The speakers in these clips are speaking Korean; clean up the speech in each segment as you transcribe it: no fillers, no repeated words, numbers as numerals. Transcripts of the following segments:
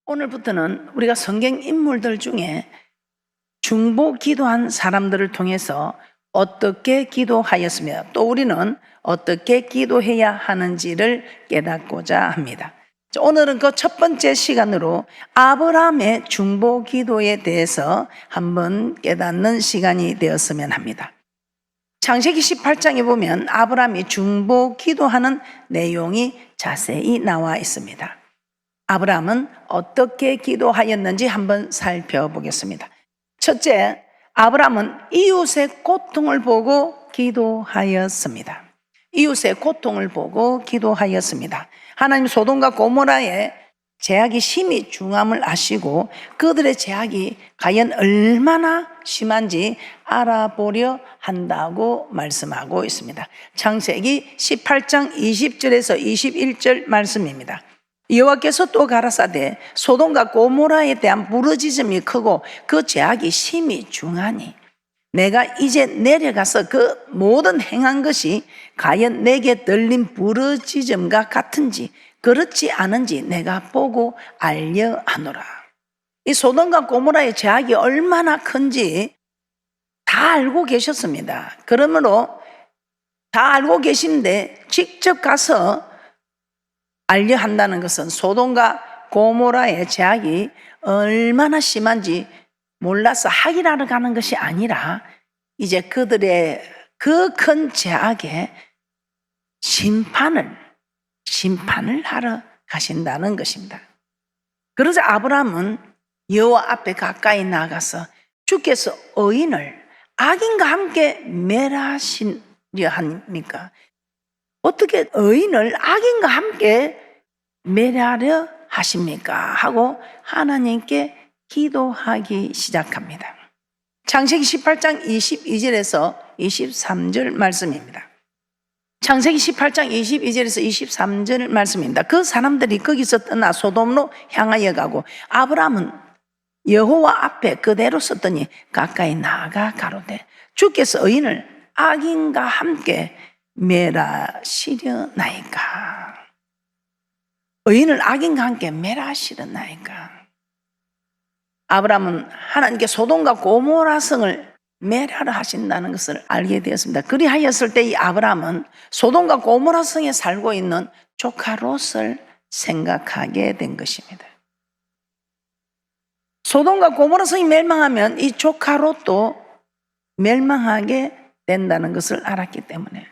오늘부터는 우리가 성경 인물들 중에 중보 기도한 사람들을 통해서 어떻게 기도하였으며 또 우리는 어떻게 기도해야 하는지를 깨닫고자 합니다. 오늘은 그 첫 번째 시간으로 아브라함의 중보 기도에 대해서 한번 깨닫는 시간이 되었으면 합니다. 창세기 18장에 보면 아브라함이 중보 기도하는 내용이 자세히 나와 있습니다. 아브라함은 어떻게 기도하였는지 한번 살펴보겠습니다. 첫째, 아브라함은 이웃의 고통을 보고 기도하였습니다. 이웃의 고통을 보고 기도하였습니다. 하나님 소돔과 고모라의 죄악이 심히 중함을 아시고 그들의 죄악이 과연 얼마나 심한지 알아보려 한다고 말씀하고 있습니다. 창세기 18장 20절에서 21절 말씀입니다. 여호와께서 또 가라사대 소돔과 고모라에 대한 부르짖음이 크고 그 죄악이 심히 중하니 내가 이제 내려가서 그 모든 행한 것이 과연 내게 들린 부르짖음과 같은지 그렇지 않은지 내가 보고 알려 하노라. 이 소돔과 고모라의 죄악이 얼마나 큰지 다 알고 계셨습니다. 그러므로 다 알고 계신데 직접 가서 알려 한다는 것은 소돔과 고모라의 죄악이 얼마나 심한지 몰라서 확인하러 가는 것이 아니라 이제 그들의 그 큰 죄악의 심판을 하러 가신다는 것입니다. 그래서 아브라함은 여호와 앞에 가까이 나가서 주께서 의인을 악인과 함께 멸하시려 합니까? 어떻게 의인을 악인과 함께 멸하려 하십니까? 하고 하나님께 기도하기 시작합니다. 창세기 18장 22절에서 23절 말씀입니다. 창세기 18장 22절에서 23절 말씀입니다. 그 사람들이 거기서 떠나 소돔으로 향하여 가고 아브라함은 여호와 앞에 그대로 섰더니 가까이 나아가 가로되 주께서 의인을 악인과 함께 멸하시려나이까. 의인을 악인과 함께 멸하시려나이까. 아브라함은 하나님께 소돔과 고모라 성을 멸하러 하신다는 것을 알게 되었습니다. 그리하였을 때 이 아브라함은 소돔과 고모라 성에 살고 있는 조카 롯을 생각하게 된 것입니다. 소돔과 고모라 성이 멸망하면 이 조카 롯도 멸망하게 된다는 것을 알았기 때문에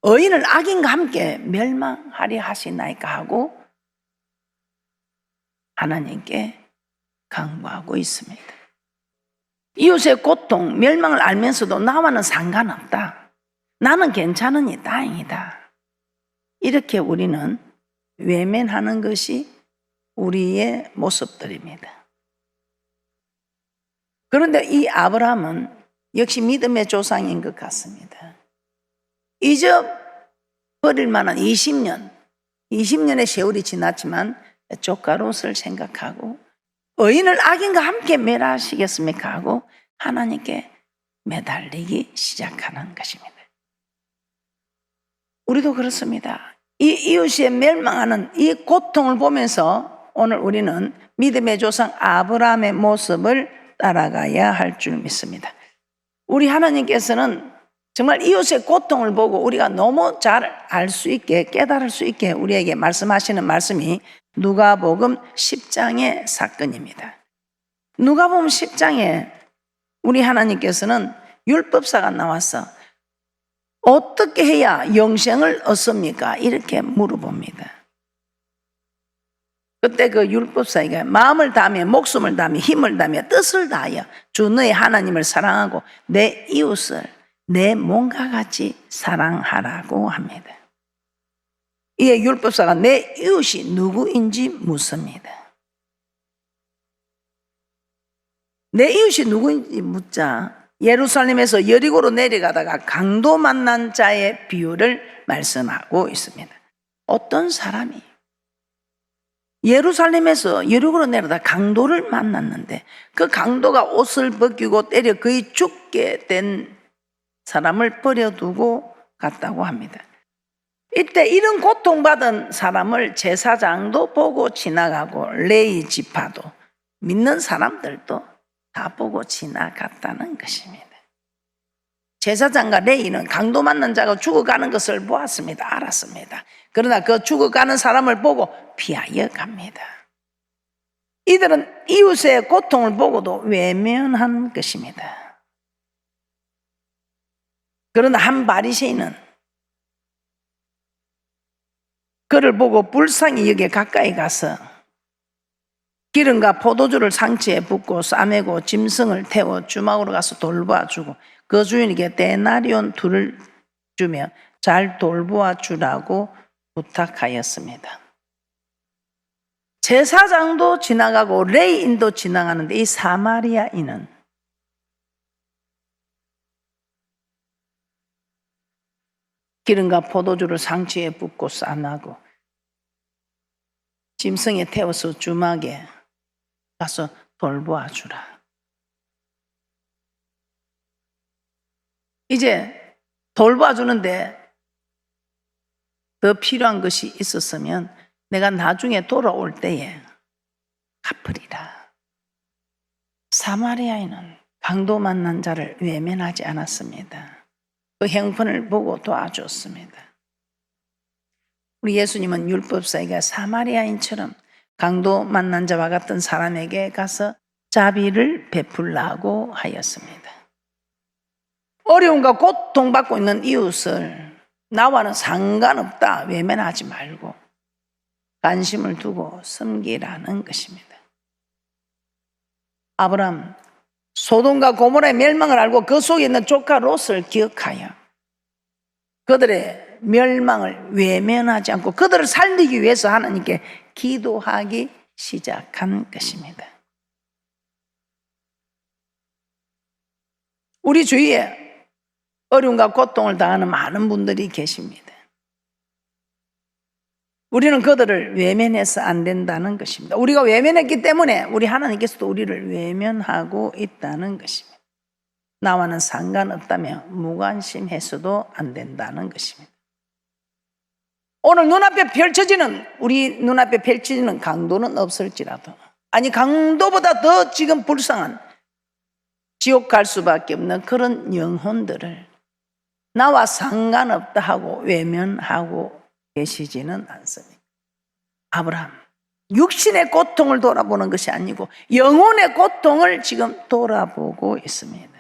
의인을 악인과 함께 멸망하려 하시나이까 하고 하나님께 간구하고 있습니다. 이웃의 고통, 멸망을 알면서도 나와는 상관없다. 나는 괜찮으니 다행이다. 이렇게 우리는 외면하는 것이 우리의 모습들입니다. 그런데 이 아브라함은 역시 믿음의 조상인 것 같습니다. 잊어버릴 만한 20년의 세월이 지났지만 조카 롯을 생각하고 의인을 악인과 함께 멸하시겠습니까 하고 하나님께 매달리기 시작하는 것입니다. 우리도 그렇습니다. 이 이웃이 멸망하는 이 고통을 보면서 오늘 우리는 믿음의 조상 아브라함의 모습을 따라가야 할 줄 믿습니다. 우리 하나님께서는 정말 이웃의 고통을 보고 우리가 너무 잘 알 수 있게 깨달을 수 있게 우리에게 말씀하시는 말씀이 누가복음 10장의 사건입니다. 누가복음 10장에 우리 하나님께서는 율법사가 나와서 어떻게 해야 영생을 얻습니까? 이렇게 물어봅니다. 그때 그 율법사에게 마음을 다하며 목숨을 다하며 힘을 다하며 뜻을 다하여 주 너의 하나님을 사랑하고 내 이웃을 내 몸과 같이 사랑하라고 합니다. 이에 율법사가 내 이웃이 누구인지 묻습니다. 내 이웃이 누구인지 묻자 예루살렘에서 여리고로 내려가다가 강도 만난 자의 비유를 말씀하고 있습니다. 어떤 사람이 예루살렘에서 여리고로 내려다 강도를 만났는데 그 강도가 옷을 벗기고 때려 거의 죽게 된 사람을 버려두고 갔다고 합니다. 이때 이런 고통받은 사람을 제사장도 보고 지나가고 레위 지파도 믿는 사람들도 다 보고 지나갔다는 것입니다. 제사장과 레위는 강도 맞는 자가 죽어가는 것을 보았습니다. 알았습니다. 그러나 그 죽어가는 사람을 보고 피하여 갑니다. 이들은 이웃의 고통을 보고도 외면한 것입니다. 그러나 한 바리새인은 그를 보고 불쌍히 여겨 가까이 가서 기름과 포도주를 상치에 붓고 싸매고 짐승을 태워 주막으로 가서 돌보아 주고 그 주인에게 데나리온 2를 주며 잘 돌보아 주라고 부탁하였습니다. 제사장도 지나가고 레위인도 지나가는데 이 사마리아인은 기름과 포도주를 상치에 붓고 싸매고 짐승에 태워서 주막에 가서 돌보아 주라. 이제 돌보아 주는데 더 필요한 것이 있었으면 내가 나중에 돌아올 때에 갚으리라. 사마리아인은 강도 만난 자를 외면하지 않았습니다. 그 형편을 보고 도와줬습니다. 우리 예수님은 율법사이가 사마리아인처럼 강도 만난 자와 같은 사람에게 가서 자비를 베풀라고 하였습니다. 어려움과 고통받고 있는 이웃을 나와는 상관없다 외면하지 말고 관심을 두고 섬기라는 것입니다. 아브라함 소돔과 고모라의 멸망을 알고 그 속에 있는 조카 롯을 기억하여 그들의 멸망을 외면하지 않고 그들을 살리기 위해서 하나님께 기도하기 시작한 것입니다. 우리 주위에 어려움과 고통을 당하는 많은 분들이 계십니다. 우리는 그들을 외면해서 안 된다는 것입니다. 우리가 외면했기 때문에 우리 하나님께서도 우리를 외면하고 있다는 것입니다. 나와는 상관없다며 무관심해서도 안 된다는 것입니다. 오늘 우리 눈앞에 펼쳐지는 강도는 없을지라도, 아니 강도보다 더 지금 불쌍한 지옥 갈 수밖에 없는 그런 영혼들을 나와 상관없다 하고 외면하고 계시지는 않습니다. 아브라함 육신의 고통을 돌아보는 것이 아니고 영혼의 고통을 지금 돌아보고 있습니다.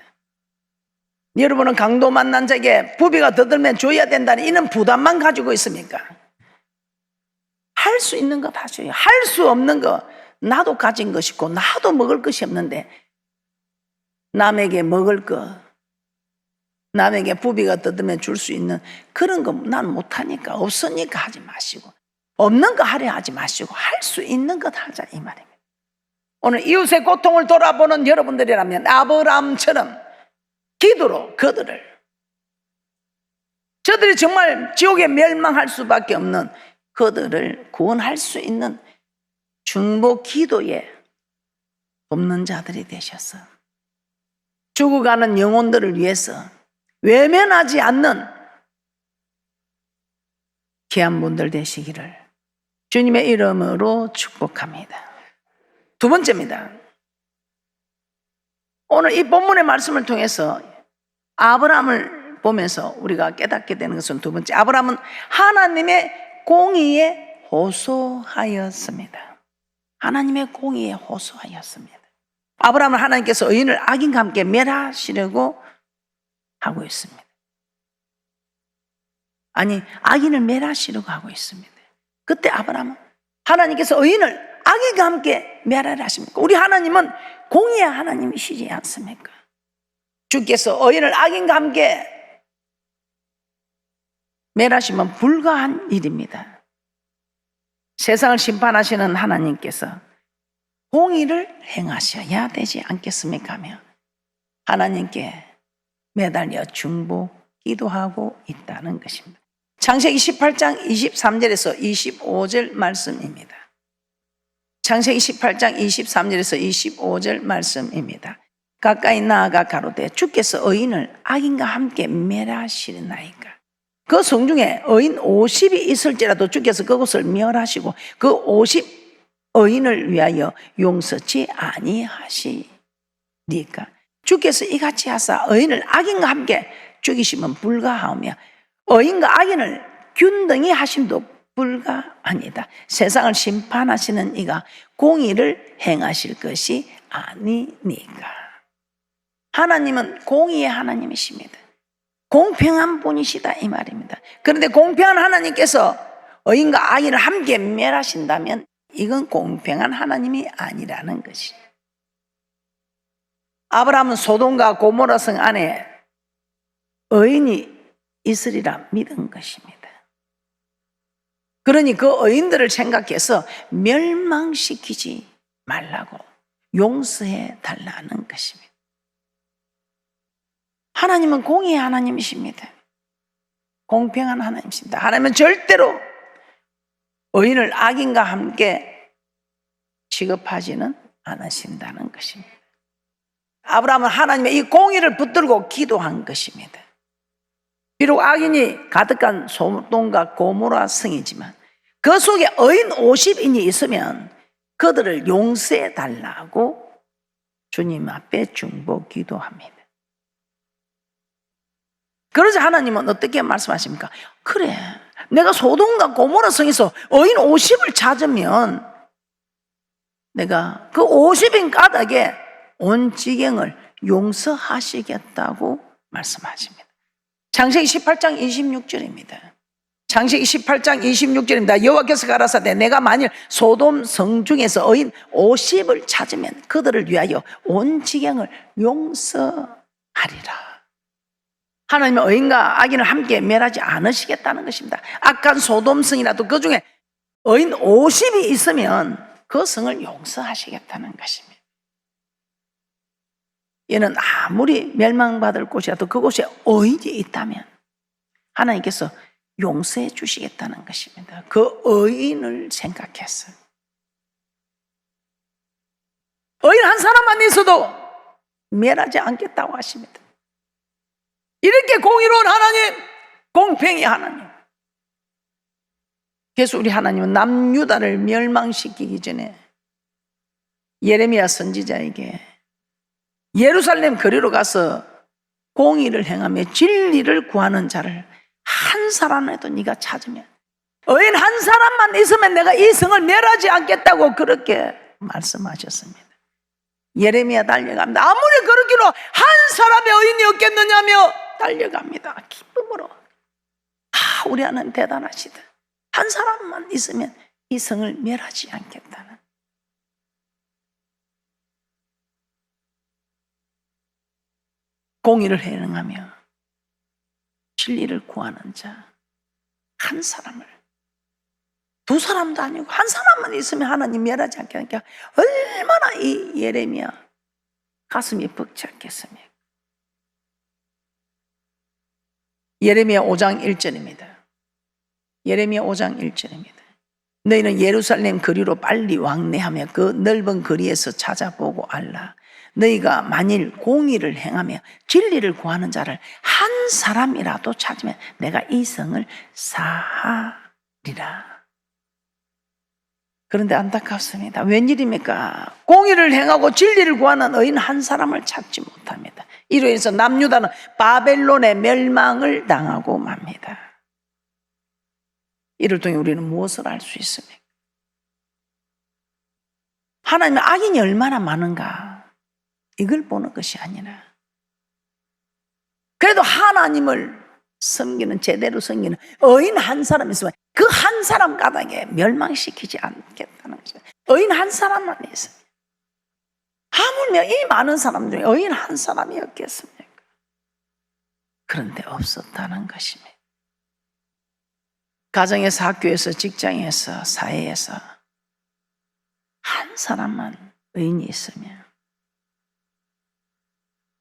여러분은 강도 만난 자에게 부비가 더 들면 줘야 된다는 이런 부담만 가지고 있습니까? 할 수 있는 것 하셔요. 할 수 없는 거 나도 가진 것이 있고 나도 먹을 것이 없는데 남에게 먹을 거, 남에게 부비가 더 들면 줄 수 있는 그런 거 난 못하니까 없으니까 하지 마시고 없는 거 하려 하지 마시고 할 수 있는 것 하자 이 말입니다. 오늘 이웃의 고통을 돌아보는 여러분들이라면 아브라함처럼 기도로 저들이 정말 지옥에 멸망할 수밖에 없는 그들을 구원할 수 있는 중보 기도에 돕는 자들이 되셔서 죽어가는 영혼들을 위해서 외면하지 않는 귀한 분들 되시기를 주님의 이름으로 축복합니다. 두 번째입니다. 오늘 이 본문의 말씀을 통해서 아브라함을 보면서 우리가 깨닫게 되는 것은 두 번째, 아브라함은 하나님의 공의에 호소하였습니다. 하나님의 공의에 호소하였습니다. 아브라함은 하나님께서 의인을 악인과 함께 멸하시려고 하고 있습니다. 아니, 악인을 멸하시려고 하고 있습니다. 그때 아브라함은 하나님께서 의인을 악인과 함께 멸하라 하십니까? 우리 하나님은 공의의 하나님이시지 않습니까? 주께서 의인을 악인과 함께 멸하시면 불가한 일입니다. 세상을 심판하시는 하나님께서 공의를 행하셔야 되지 않겠습니까? 하며 하나님께 매달려 중보 기도하고 있다는 것입니다. 창세기 18장 23절에서 25절 말씀입니다. 창세기 18장 23절에서 25절 말씀입니다. 가까이 나아가 가로되 주께서 의인을 악인과 함께 멸하시리나이까 그 성중에 의인 50이 있을지라도 주께서 그곳을 멸하시고 그 50 의인을 위하여 용서치 아니하시니까. 주께서 이같이 하사 의인을 악인과 함께 죽이시면 불가하오며 의인과 악인을 균등히 하심도 불가하니다. 세상을 심판하시는 이가 공의를 행하실 것이 아니니까. 하나님은 공의의 하나님이십니다. 공평한 분이시다 이 말입니다. 그런데 공평한 하나님께서 의인과 악인을 함께 멸하신다면 이건 공평한 하나님이 아니라는 것이. 아브라함은 소돔과 고모라 성 안에 의인이 있으리라 믿은 것입니다. 그러니 그 의인들을 생각해서 멸망시키지 말라고 용서해 달라는 것입니다. 하나님은 공의의 하나님이십니다. 공평한 하나님이십니다. 하나님은 절대로 의인을 악인과 함께 취급하지는 않으신다는 것입니다. 아브라함은 하나님의 이 공의를 붙들고 기도한 것입니다. 비록 악인이 가득한 소돔과 고모라 성이지만 그 속에 의인 50인이 있으면 그들을 용서해 달라고 주님 앞에 중보 기도합니다. 그러자 하나님은 어떻게 말씀하십니까? 그래, 내가 소돔과 고모라 성에서 의인 50을 찾으면 내가 그 50인 까닭에 온 지경을 용서하시겠다고 말씀하십니다. 창세기 18장 26절입니다. 창세기 18장 26절입니다. 여호와께서 가라사대 내가 만일 소돔 성 중에서 의인 50을 찾으면 그들을 위하여 온 지경을 용서하리라. 하나님은 의인과 악인을 함께 멸하지 않으시겠다는 것입니다. 악한 소돔 성이라도 그 중에 의인 50이 있으면 그 성을 용서하시겠다는 것입니다. 얘는 아무리 멸망받을 곳이라도 그곳에 의인이 있다면 하나님께서 용서해 주시겠다는 것입니다. 그 의인을 생각해서 의인 한 사람만 있어도 멸하지 않겠다고 하십니다. 이렇게 공의로운 하나님, 공평히 하나님. 그래서 우리 하나님은 남유다를 멸망시키기 전에 예레미야 선지자에게 예루살렘 거리로 가서 공의를 행하며 진리를 구하는 자를 한 사람이라도 네가 찾으면, 의인 한 사람만 있으면 내가 이 성을 멸하지 않겠다고 그렇게 말씀하셨습니다. 예레미야 달려갑니다. 아무리 그렇기로 한 사람의 의인이 없겠느냐며 달려갑니다. 기쁨으로. 우리 하나님 대단하시다. 한 사람만 있으면 이 성을 멸하지 않겠다는. 공의를 행하며 진리를 구하는 자 한 사람을, 두 사람도 아니고 한 사람만 있으면 하나님 멸하지 않겠다니까 얼마나 이 예레미야 가슴이 벅찼겠습니까? 예레미야 5장 1절입니다. 예레미야 5장 1절입니다. 너희는 예루살렘 거리로 빨리 왕래하며 그 넓은 거리에서 찾아보고 알라. 너희가 만일 공의를 행하며 진리를 구하는 자를 한 사람이라도 찾으면 내가 이 성을 사하리라. 그런데 안타깝습니다. 웬일입니까? 공의를 행하고 진리를 구하는 의인 한 사람을 찾지 못합니다. 이로 인해서 남유다는 바벨론의 멸망을 당하고 맙니다. 이를 통해 우리는 무엇을 알 수 있습니까? 하나님의 악인이 얼마나 많은가 이걸 보는 것이 아니라, 그래도 하나님을 섬기는, 제대로 섬기는 의인 한 사람 있으면 그 한 사람 가닥에 멸망시키지 않겠다는 것입니다. 의인 한 사람만 있어요. 하물며 이 많은 사람 중에 의인 한 사람이 없겠습니까? 그런데 없었다는 것입니다. 가정에서, 학교에서, 직장에서, 사회에서 한 사람만 의인이 있으면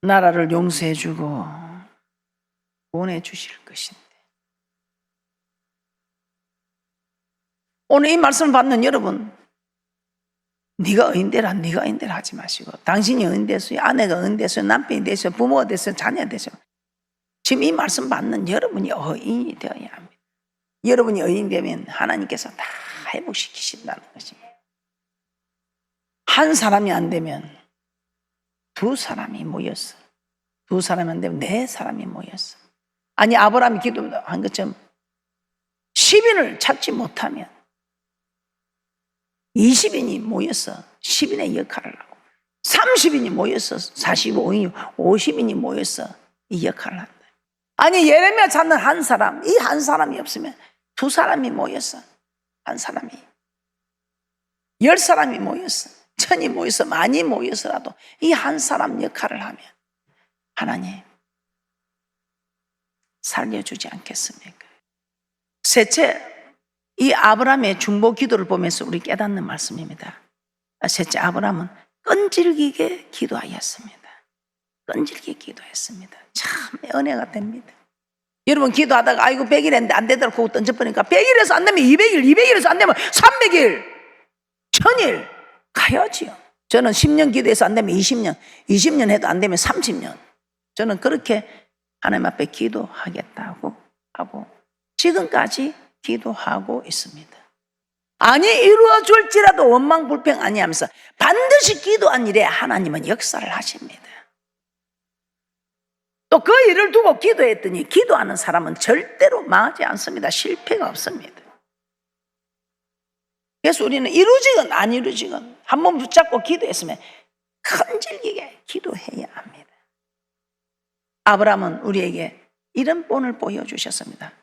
나라를 용서해주고 보내주실 것인데, 오늘 이 말씀을 받는 여러분, 네가 의인되라, 네가 의인되라 하지 마시고, 당신이 의인되세요, 아내가 의인되세요, 남편이 되세요, 부모가 되세요, 자녀가 되세요, 지금 이 말씀 받는 여러분이 의인이 되어야 합니다. 여러분이 의인 되면 하나님께서 다 회복시키신다는 것입니다. 한 사람이 안 되면 두 사람이 모였어. 두 사람이 안 되면 네 사람이 모였어. 아니, 아브라함이 기도한 것처럼 10인을 찾지 못하면 20인이 모여서 10인의 역할을 하고 30인이 모여서 45인이 50인이 모여서 이 역할을 한다. 아니, 예레미야 찾는 한 사람, 이 한 사람이 없으면 두 사람이 모여서, 한 사람이 10사람이 모여서, 1000이 모여서, 많이 모여서라도 이 한 사람 역할을 하면 하나님 살려주지 않겠습니까? 셋째, 이 아브라함의 중보 기도를 보면서 우리 깨닫는 말씀입니다. 셋째, 아브라함은 끈질기게 기도하였습니다. 끈질기게 기도했습니다. 참 은혜가 됩니다. 여러분, 기도하다가 아이고 100일 했는데 안 되더라고 그거 던져버리니까 100일에서 안 되면 200일, 200일에서 안 되면 300일, 1000일 가야지요. 저는 10년 기도해서 안 되면 20년, 20년 해도 안 되면 30년. 저는 그렇게 하나님 앞에 기도하겠다고 하고 지금까지 기도하고 있습니다. 아니, 이루어질지라도 원망불평 아니하면서 반드시 기도한 일에 하나님은 역사를 하십니다. 또 그 일을 두고 기도했더니 기도하는 사람은 절대로 망하지 않습니다. 실패가 없습니다. 그래서 우리는 이루어지건 안 이루어지건 한번 붙잡고 기도했으면 큰질기게 기도해야 합니다. 아브라함은 우리에게 이런 본을 보여주셨습니다.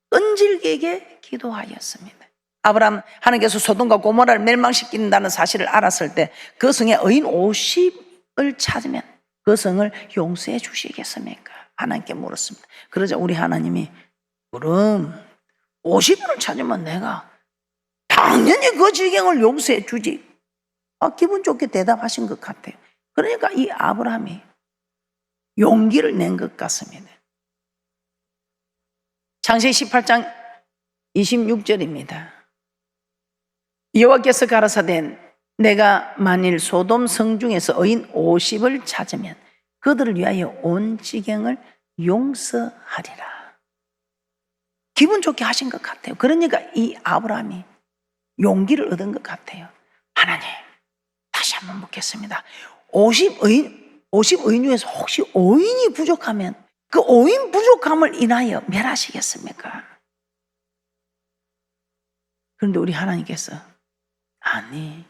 끈질기게 기도하였습니다. 아브라함, 하나님께서 소돔과 고모라를 멸망시킨다는 사실을 알았을 때 그 성에 의인 50을 찾으면 그 성을 용서해 주시겠습니까? 하나님께 물었습니다. 그러자 우리 하나님이 그럼 50인을 찾으면 내가 당연히 그 지경을 용서해 주지. 기분 좋게 대답하신 것 같아요. 그러니까 이 아브라함이 용기를 낸 것 같습니다. 창세기 18장 26절입니다. 여호와께서 가라사대 내가 만일 소돔 성 중에서 의인 50을 찾으면 그들을 위하여 온 지경을 용서하리라. 기분 좋게 하신 것 같아요. 그러니까 이 아브라함이 용기를 얻은 것 같아요. 하나님, 다시 한번 묻겠습니다. 50의인 중에서 혹시 5인이 부족하면 그 5인 부족함을 인하여 멸하시겠습니까? 그런데 우리 하나님께서 아니,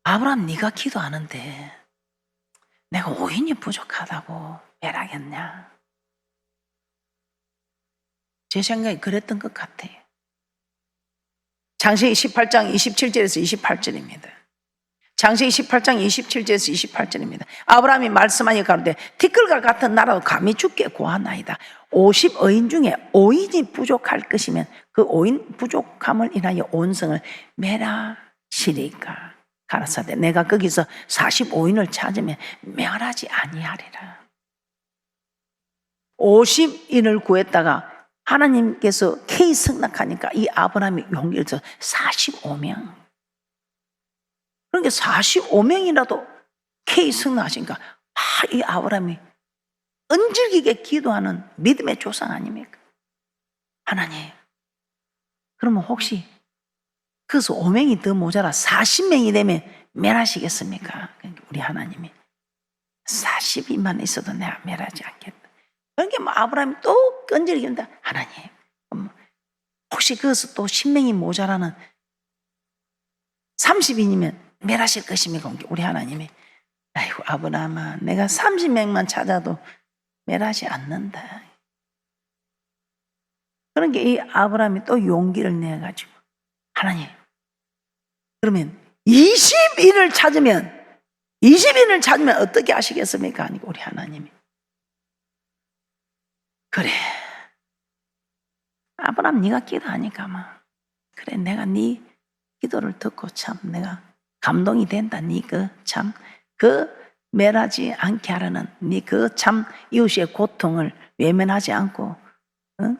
아브라함 네가 기도하는데 내가 5인이 부족하다고 멸하겠냐? 제 생각에 그랬던 것 같아요. 창세기 18장 27절에서 28절입니다. 창세기 18장 27절에서 28절입니다. 아브라함이 말씀하니 가로되 티끌과 같은 나라도 감히 주께 구하나이다. 50의인 중에 5인이 부족할 것이면 그 5인 부족함을 인하여 온 성을 멸하시리까. 가라사대 내가 거기서 45인을 찾으면 멸하지 아니하리라. 50인을 구했다가 하나님께서 K 승낙하니까 이 아브라함이 용기를 줘 45명. 그러니까 45명이라도 K 승낙하시니까 이 아브라함이 끈질기게 기도하는 믿음의 조상 아닙니까? 하나님, 그러면 혹시 그래서 5명이 더 모자라 40명이 되면 멸하시겠습니까? 그러니까 우리 하나님이 40인만 있어도 내가 멸하지 않겠다. 그러니까 뭐 아브라함이 또 끈질기게 한다. 하나님, 혹시 그래서 또 10명이 모자라는 30인이면 멸하실 것입니까? 우리 하나님이 아이고 아브라함아, 내가 30명만 찾아도 멸하지 않는다. 그러니까 이 아브라함이 또 용기를 내가지고 하나님, 그러면 20인을 찾으면 어떻게 하시겠습니까? 아니 우리 하나님이 그래, 아브라함 네가 기도하니까 막 그래, 내가 네 기도를 듣고 참 내가 감동이 된다. 네 그 멸하지 않게 하라는 네 그 참 이웃의 고통을 외면하지 않고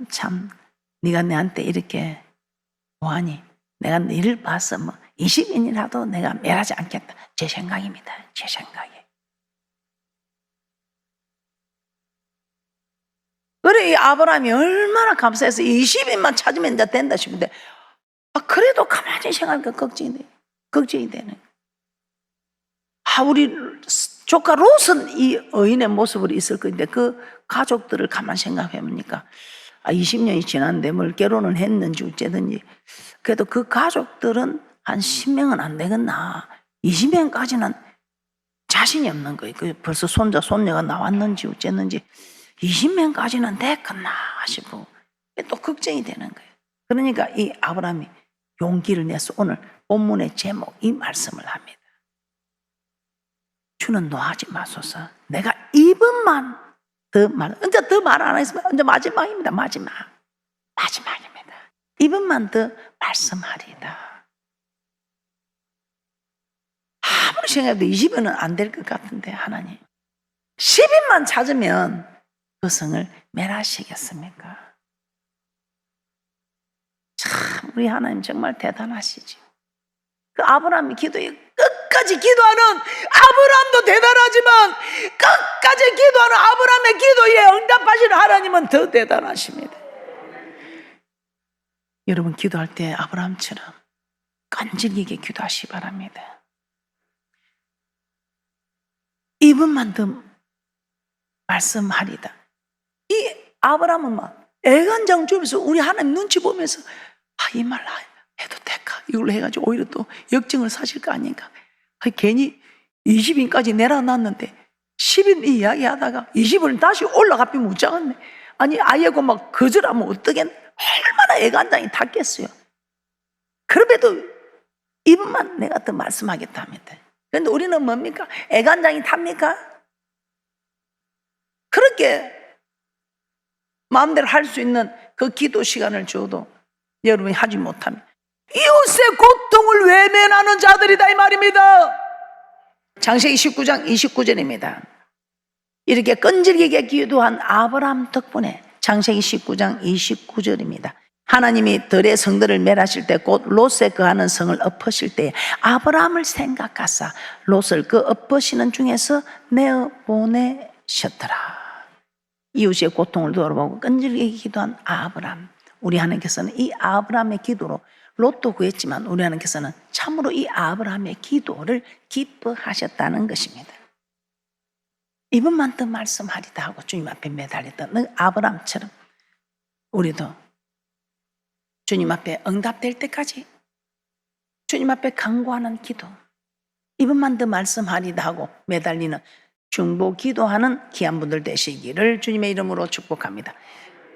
참 네가 내한테 이렇게 뭐하니? 내가 너를 봐서 뭐 20인이라도 내가 멸하지 않겠다. 제 생각입니다. 제 생각에. 그래, 이 아브라함이 얼마나 감사해서 20인만 찾으면 이제 된다 싶은데, 그래도 가만히 생각하니까 걱정이 되는. 우리 조카 롯은 이 의인의 모습으로 있을 건데, 그 가족들을 가만히 생각해 보니까 20년이 지났는데 뭘 결혼을 했는지 어쨌든지, 그래도 그 가족들은 한 10명은 안 되겠나. 20명까지는 자신이 없는 거예요. 벌써 손자, 손녀가 나왔는지 어쨌는지 20명까지는 됐겠나 싶고 또 걱정이 되는 거예요. 그러니까 이 아브라함이 용기를 내서 오늘 본문의 제목 이 말씀을 합니다. 주는 노하지 마소서. 내가 이번만 더 이제 더 말 안 했으면 이제 마지막입니다. 마지막입니다. 이번만 더 말씀하리다. 아무리 생각해도 20원은 안 될 것 같은데 하나님 10인만 찾으면 그 성을 멸하시겠습니까? 참 우리 하나님 정말 대단하시죠. 그 아브라함이 기도에 끝까지 기도하는 아브라함도 대단하지만 끝까지 기도하는 아브라함의 기도에 응답하시는 하나님은 더 대단하십니다. 여러분 기도할 때 아브라함처럼 끈질기게 기도하시기 바랍니다. 이분만 더 말씀하리다. 이 아브라함은 막 애간장 주면서 우리 하나님 눈치 보면서 이 말 해도 될까? 이걸로 해가지고 오히려 또 역증을 사실 거 아닌가? 괜히 20인까지 내려놨는데 10인 이야기하다가 20을 다시 올라가면 못 잡았네. 아니 아예고 막 거절하면 어떡겠네. 얼마나 애간장이 탔겠어요. 그럼에도 이분만 내가 더 말씀하겠다 합니다. 그런데 우리는 뭡니까? 애간장이 탑니까? 그렇게 마음대로 할 수 있는 그 기도 시간을 줘도 여러분이 하지 못하면 이웃의 고통을 외면하는 자들이다 이 말입니다. 창세기 19장 29절입니다. 이렇게 끈질기게 기도한 아브라함 덕분에 창세기 19장 29절입니다. 하나님이 들의 성들을 멸하실 때 곧 롯에 거하는 성을 엎으실 때 아브라함을 생각하사 롯을 그 엎으시는 중에서 내어 보내셨더라. 이웃의 고통을 돌아보고 끈질기게 기도한 아브라함. 우리 하나님께서는 이 아브라함의 기도로 롯도 구했지만 우리 하나님께서는 참으로 이 아브라함의 기도를 기뻐하셨다는 것입니다. 이번만 더 말씀하리다 하고 주님 앞에 매달렸던 아브라함처럼 우리도 주님 앞에 응답될 때까지 주님 앞에 간구하는 기도, 이번만 더 말씀하리다 하고 매달리는 중보 기도하는 귀한 분들 되시기를 주님의 이름으로 축복합니다.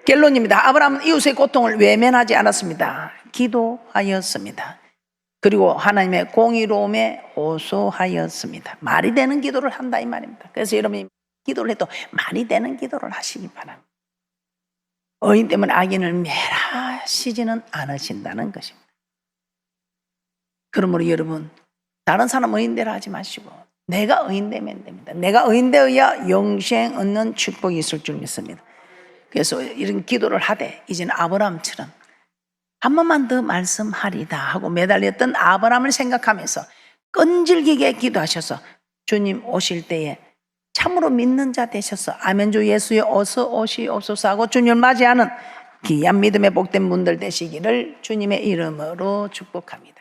결론입니다. 아브라함은 이웃의 고통을 외면하지 않았습니다. 기도하였습니다. 그리고 하나님의 공의로움에 호소하였습니다. 말이 되는 기도를 한다 이 말입니다. 그래서 여러분이 기도를 해도 말이 되는 기도를 하시기 바랍니다. 의인 때문에 악인을 멸하시지는 않으신다는 것입니다. 그러므로 여러분 다른 사람 의인대로 하지 마시고 내가 의인되면 됩니다. 내가 의인되어야 영생 얻는 축복이 있을 줄 믿습니다. 그래서 이런 기도를 하되 이제는 아브라함처럼 한 번만 더 말씀하리다 하고 매달렸던 아브라함을 생각하면서 끈질기게 기도하셔서 주님 오실 때에 참으로 믿는 자 되셔서 아멘 주 예수여 어서 오시옵소서 하고 주님을 맞이하는 귀한 믿음의 복된 분들 되시기를 주님의 이름으로 축복합니다.